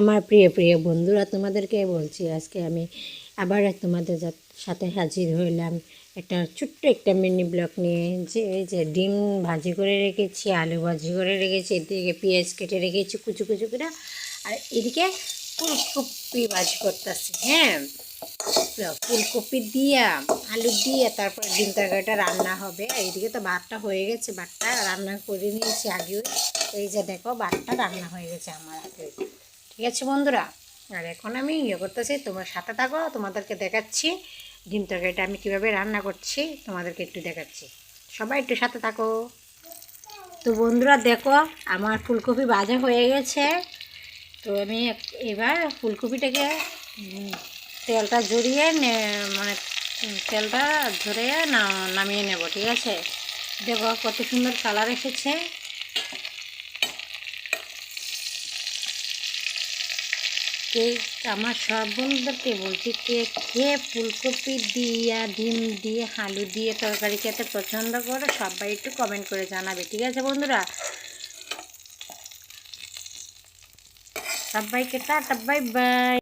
আমার প্রিয় প্রিয় বন্ধুরা, তোমাদেরকে বলছি আজকে আমি আবার তোমাদের সাথে হাজির হইলাম একটা ছোট্ট একটা মিনি ব্লগ নিয়ে। যে এই যে ডিম ভাজি করে রেখেছি, আলু ভাজি করে রেখেছি, এদিকে পেঁয়াজ কেটে রেখেছি কুচু কুচু করে, আর এদিকে ফুলকপি ভাজি করতেছি। হ্যাঁ, ফুলকপি দিয়া আলু দিয়ে তারপর ডিম তরকারিটা রান্না হবে। এইদিকে তো ভাতটা হয়ে গেছে, ভাতটা রান্না করে নিয়েছি আগেও। এই যে দেখো, ভাতটা রান্না হয়ে গেছে আমার আগে। ঠিক আছে বন্ধুরা, আর এখন আমি করতেছি, তোমার সাথে থাকো, তোমাদেরকে দেখাচ্ছি ডিম তরকারিটা আমি কীভাবে রান্না করছি, তোমাদেরকে একটু দেখাচ্ছি। সবাই একটু সাথে থাকো। তো বন্ধুরা দেখো, আমার ফুলকপি ভাজা হয়ে গেছে। তো আমি এবার ফুলকপিটাকে তেলটা ঝরিয়ে মানে তেলটা ঝরিয়ে নামিয়ে নেব। ঠিক আছে, দেখো কত সুন্দর কালার এসেছে। কেক আমার সব বন্ধুদেরকে বলছি, কেক খেয়ে ফুলকপি দিয়ে ডিম দিয়ে আলু দিয়ে তরকারি খেতে পছন্দ করো, সবাই একটু কমেন্ট করে জানাবে। ঠিক আছে বন্ধুরা, সবাইকে টাটা, বাই বাই।